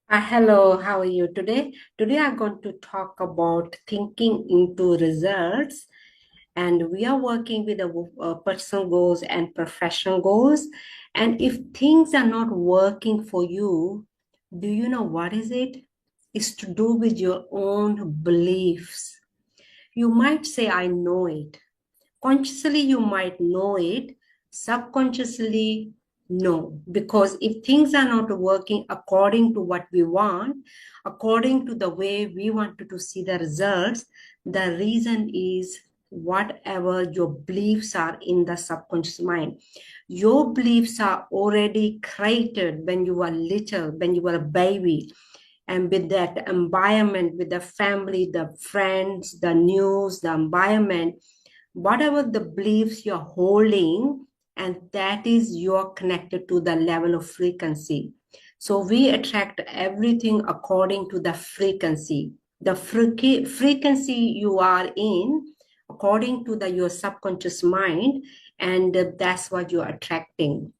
Hello, how are you today? Today I'm going to talk about thinking into results, and we are working with personal goals and professional goals. And if things are not working for you, do you know what is it? It's to do with your own beliefs. You might say, I know it. Consciously, you might know it. Subconsciously, no. Because if things are not working according to what we want, according to the way we wanted to see the results, the reason is whatever your beliefs are in the subconscious mind. Your beliefs are already created when you were little, when you were a baby, and with that environment, with the family, the friends, the news, the environment, whatever the beliefs you're holding, and that is you're connected to the level of frequency. So we attract everything according to the frequency. The frequency you are in, according to your subconscious mind, and that's what you're attracting.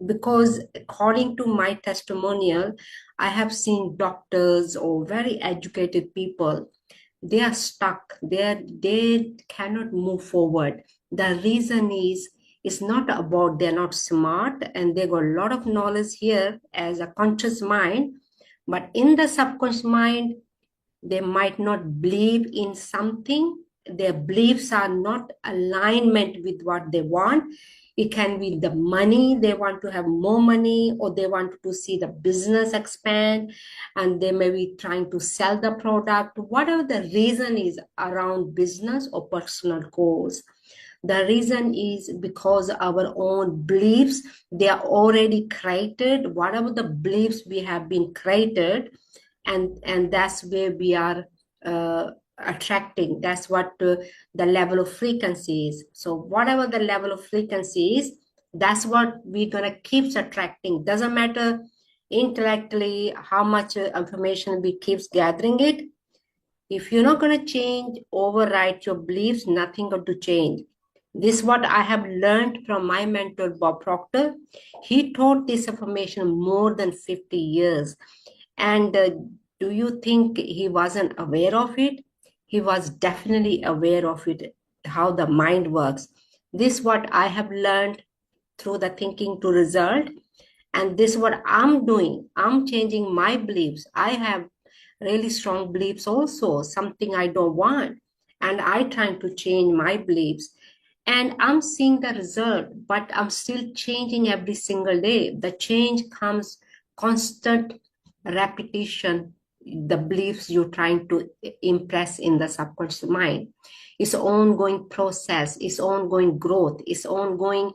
Because according to my testimonial, I have seen doctors or very educated people, they are stuck, they cannot move forward. The reason is it's not about they're not smart and they got a lot of knowledge here as a conscious mind, but in the subconscious mind they might not believe in something. Their beliefs are not alignment with what they want. It can be the money, they want to have more money, or they want to see the business expand, and they may be trying to sell the product, whatever the reason is around business or personal goals. The reason is because our own beliefs, they are already created, whatever the beliefs we have been created, and that's where we are attracting. That's what the level of frequency is. So whatever the level of frequency is, that's what we're gonna keeps attracting. Doesn't matter intellectually how much information we keeps gathering it. If you're not going to change, override your beliefs, nothing going to change. This is what I have learned from my mentor, Bob Proctor. He taught this information more than 50 years. And do you think he wasn't aware of it? He was definitely aware of it, how the mind works. This is what I have learned through the thinking to result. And this is what I'm doing. I'm changing my beliefs. I have really strong beliefs also, something I don't want. And I trying to change my beliefs. And I'm seeing the result, but I'm still changing every single day. The change comes constant repetition, the beliefs you're trying to impress in the subconscious mind. It's ongoing process, it's ongoing growth, it's ongoing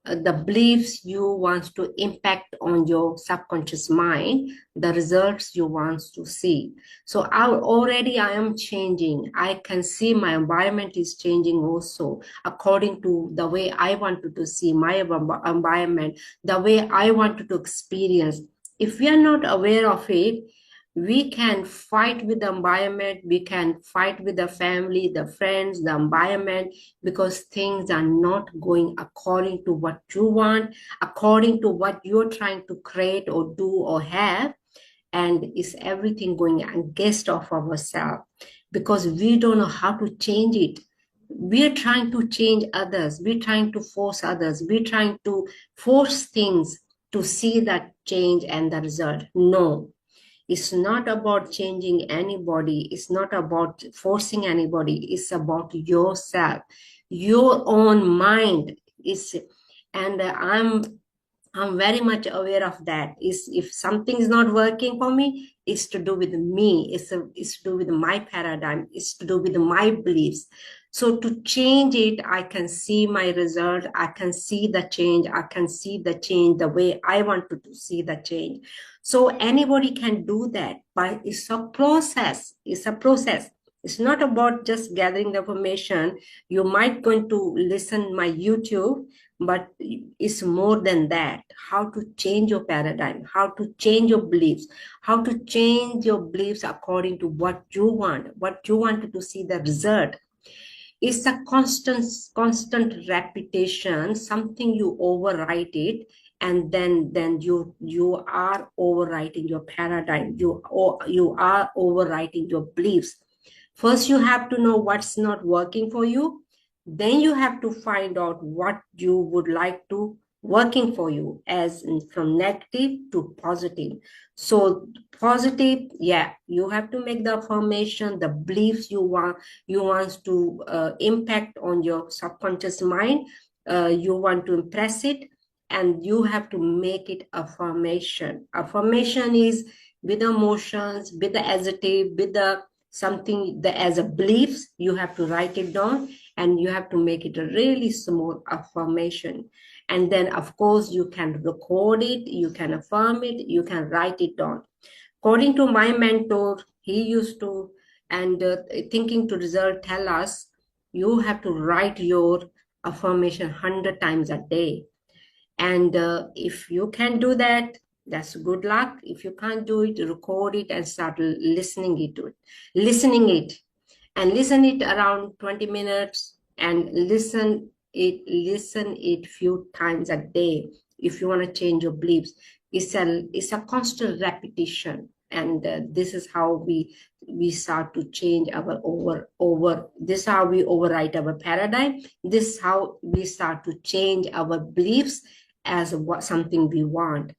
the beliefs you want to impact on your subconscious mind, the results you want to see. So I am changing. I can see my environment is changing also according to the way I wanted to see my environment, the way I wanted to experience. If we are not aware of it, we can fight with the environment, we can fight with the family, the friends, the environment, because things are not going according to what you want, according to what you're trying to create or do or have. And is everything going against of ourselves because we don't know how to change it. We're trying to change others, we're trying to force others, we're trying to force things to see that change and the result. No, it's not about changing anybody. It's not about forcing anybody. It's about yourself, your own mind. And I'm very much aware of that. Is if something is not working for me, it's to do with me. It's to do with my paradigm. It's to do with my beliefs. So to change it, I can see my result. I can see the change. I can see the change the way I want to see the change. So anybody can do that, but it's a process. It's a process. It's not about just gathering the information. You might going to listen my YouTube, but it's more than that. How to change your paradigm, how to change your beliefs, how to change your beliefs according to what you wanted to see the result. It's a constant repetition, something you overwrite it, and then you are overwriting your paradigm. You are overwriting your beliefs. First, you have to know what's not working for you. Then you have to find out what you would like to working for you, from negative to positive. So positive, yeah, you have to make the affirmation, the beliefs you want to impact on your subconscious mind. You want to impress it, and you have to make it affirmation. Affirmation is with emotions, with the adjective, with the something that as a beliefs. You have to write it down, and you have to make it a really small affirmation. And then of course you can record it, you can affirm it, you can write it down. According to my mentor, he used to, and thinking to result tell us, you have to write your affirmation 100 times a day. And if you can do that, that's good luck. If you can't do it, record it and start listening it, and listen it around 20 minutes, and listen it few times a day. If you want to change your beliefs, it's a constant repetition, and this is how we start to change our over this is how we overwrite our paradigm. This is how we start to change our beliefs as something we want.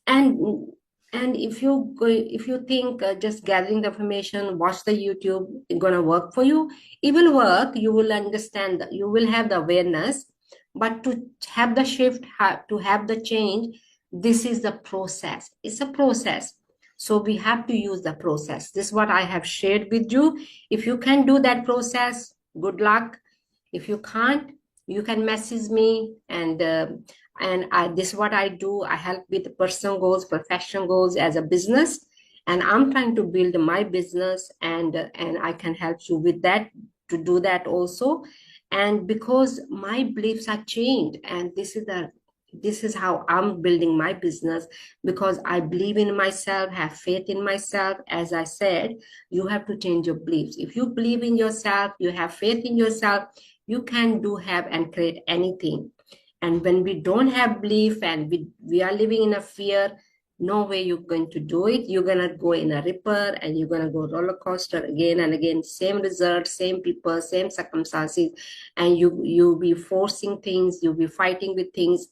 And if you think just gathering the information, watch the YouTube, it's gonna work for you. It will work. You will understand. You will have the awareness. But to have the shift, to have the change, this is the process. It's a process. So we have to use the process. This is what I have shared with you. If you can do that process, good luck. If you can't, you can message me, and this is what I do. I help with personal goals, professional goals as a business, and I'm trying to build my business, and I can help you with that, to do that also. And because my beliefs are changed, and this is how I'm building my business, because I believe in myself, have faith in myself. As I said, you have to change your beliefs. If you believe in yourself, you have faith in yourself, you can do, have, and create anything. And when we don't have belief, and we are living in a fear, no way you're going to do it. You're going to go in a ripper, and you're going to go roller coaster again and again, same result, same people, same circumstances, and you'll be forcing things, you'll be fighting with things.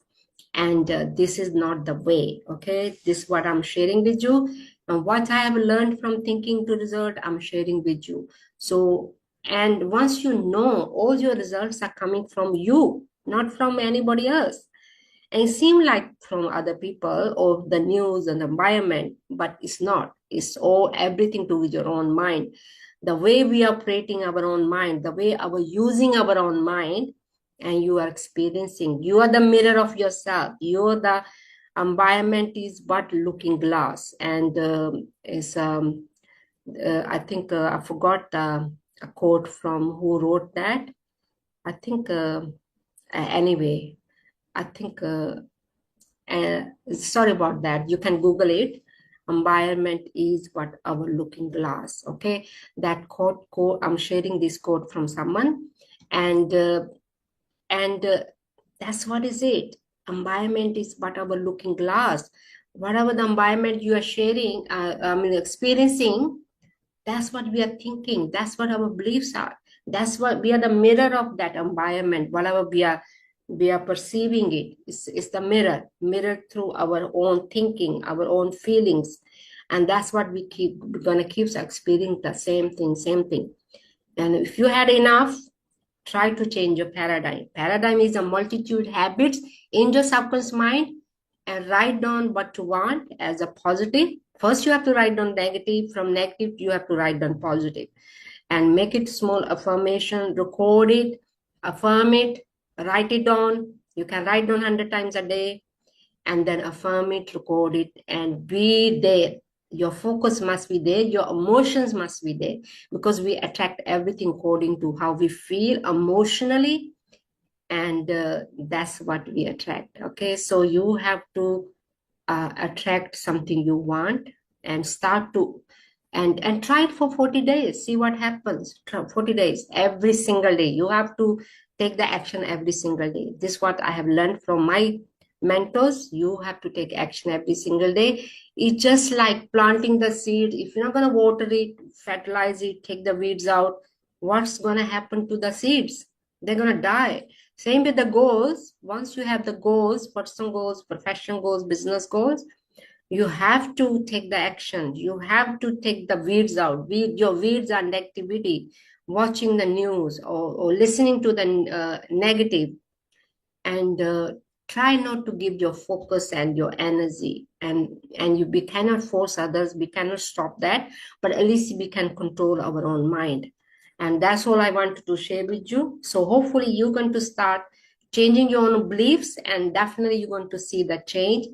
And this is not the way. Okay, this is what I'm sharing with you, and what I have learned from thinking to result, I'm sharing with you. So, and once you know, all your results are coming from you, not from anybody else. And it seems like from other people or the news and the environment, but it's not. It's all everything to do with your own mind. The way we are operating our own mind, the way our using our own mind, and you are experiencing. You are the mirror of yourself. You are the environment is but looking glass. And I think I forgot a quote from who wrote that. I think anyway. I think sorry about that. You can Google it. Environment is what our looking glass. Okay, that quote. I'm sharing this quote from someone, and that's what is it. Environment is but our looking glass. Whatever the environment you are sharing, experiencing, that's what we are thinking. That's what our beliefs are. That's what we are, the mirror of that environment. Whatever we are perceiving it. It's the mirror through our own thinking, our own feelings. And that's what we're gonna keep experiencing the same thing. And if you had enough, try to change your paradigm. Paradigm is a multitude habits in your subconscious mind, and write down what you want as a positive. First, you have to write down negative. From negative, you have to write down positive, and make it small affirmation, record it, affirm it, write it down. You can write down 100 times a day, and then affirm it, record it, and be there. Your focus must be there. Your emotions must be there, because we attract everything according to how we feel emotionally, and that's what we attract. Okay, so you have to attract something you want, and start to and try it for 40 days. See what happens. 40 days, every single day. You have to take the action every single day. This is what I have learned from my mentors, you have to take action every single day. It's just like planting the seed. If you're not going to water it, fertilize it, take the weeds out, what's going to happen to the seeds? They're going to die. Same with the goals. Once you have the goals, personal goals, professional goals, business goals, you have to take the action. You have to take the weeds out. Your weeds are negativity, watching the news or listening to the negative, and try not to give your focus and your energy. And we cannot force others, we cannot stop that, but at least we can control our own mind. And that's all I wanted to share with you. So hopefully you're going to start changing your own beliefs, and definitely you're going to see the change.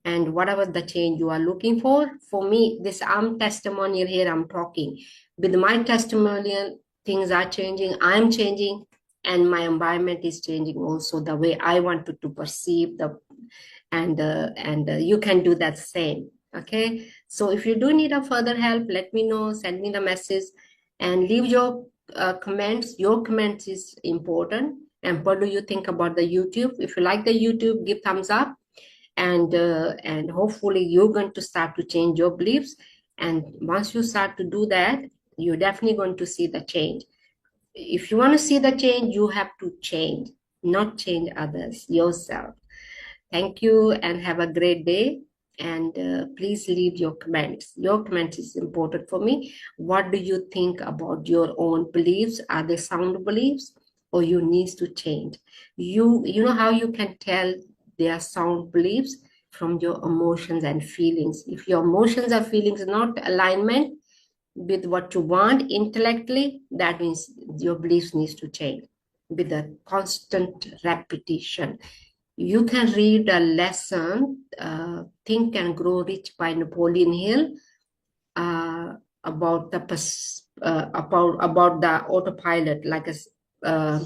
And whatever the change you are looking for me, this I'm testimonial here, I'm talking with my testimonial. Things are changing, I'm changing, and my environment is changing also, the way I wanted to perceive the. And you can do that same. Okay, so if you do need a further help, let me know, send me the message, and leave your comments. Your comments is important. And what do you think about the YouTube? If you like the YouTube, give thumbs up. And hopefully you're going to start to change your beliefs. And once you start to do that, you're definitely going to see the change. If you want to see the change, you have to change, not change others, yourself. Thank you and have a great day. And please leave your comments. Your comments is important for me. What do you think about your own beliefs? Are they sound beliefs, or you need to change? You know how you can tell they are sound beliefs? From your emotions and feelings. If your emotions or feelings are not alignment with what you want intellectually, that means your beliefs needs to change. With a constant repetition, you can read a lesson, Think and Grow Rich by Napoleon Hill, about about the autopilot, like a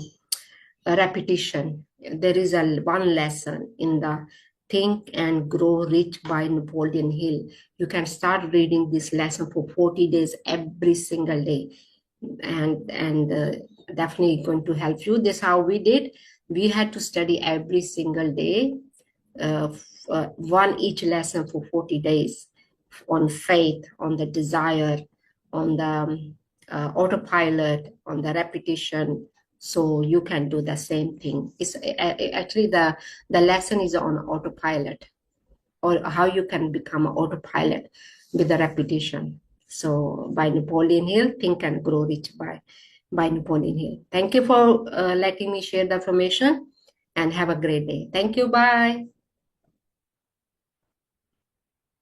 repetition. There is one lesson in the Think and Grow Rich by Napoleon Hill. You can start reading this lesson for 40 days every single day, and definitely going to help you. This is how we did. We had to study every single day, one each lesson for 40 days, on faith, on the desire, on the autopilot, on the repetition. So you can do the same thing. It's actually the lesson is on autopilot, or how you can become an autopilot with the repetition. So by Napoleon Hill, Think and Grow Rich by Napoleon Hill. Thank you for letting me share the information, and have a great day. Thank you. Bye.